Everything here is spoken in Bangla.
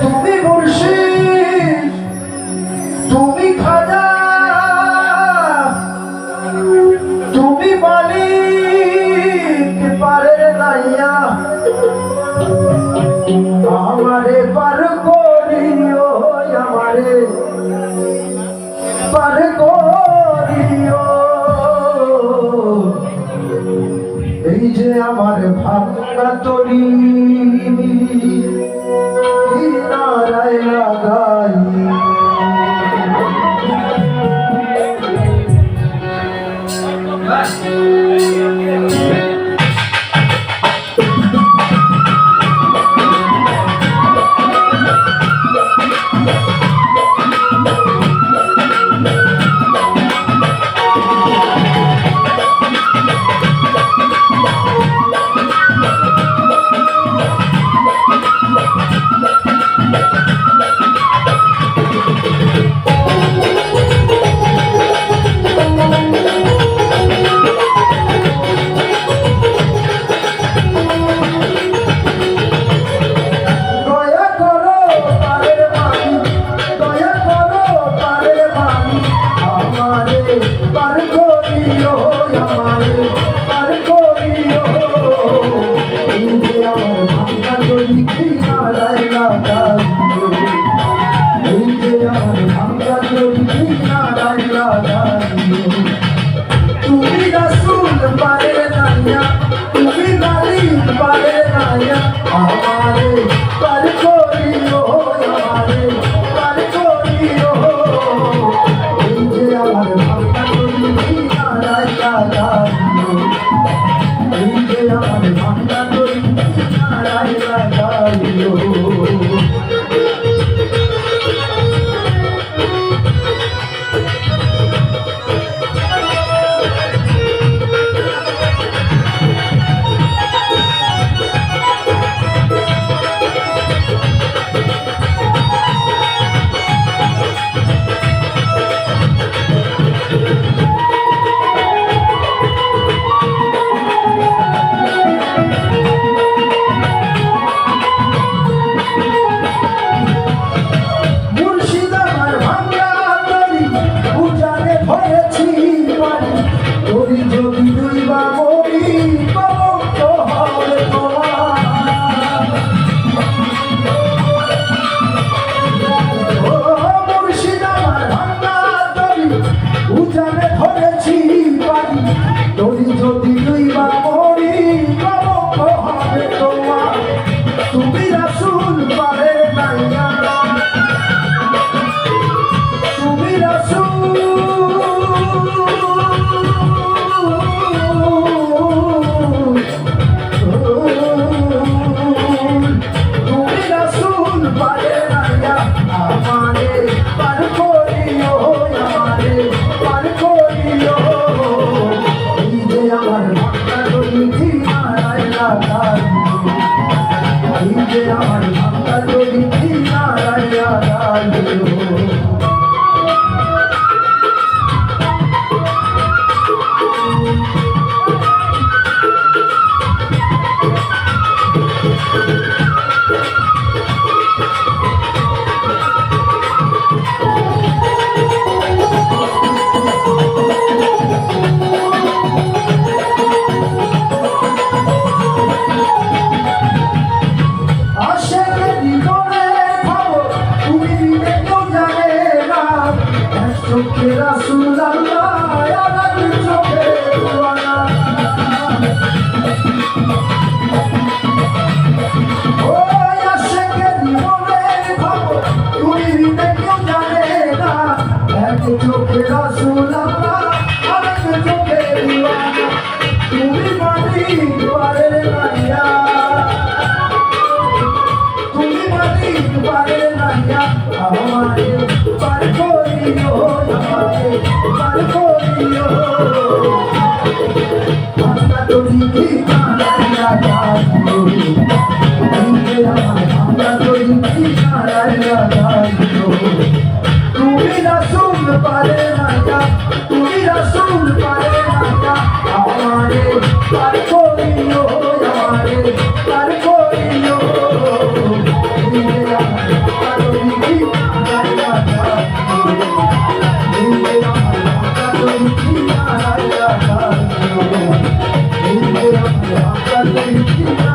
তুমি মুর্শিদ, তুমি খাজা, তুমি মালিক পারে নাইয়া আমারে পার করিও, আমারে পার করিও। এই যে আমার ভাঙা তরি কিনারায় লাগাই, তুমি রাসূল পারে নাইয়া, তুমি মালিক পারে নাইয়া আমারে পার করিও, আমারে পার করিও। এই যে আমার ভাঙা তরি কিনারায় লাগাইও, এই যে আমার ভাঙা তরি কিনারায় লাগাইও। আমার ভাঙা তরি কিনারায় লাগাইও। তুমি রাসূল পারে না, তুমি রাসূল পারে Thank you.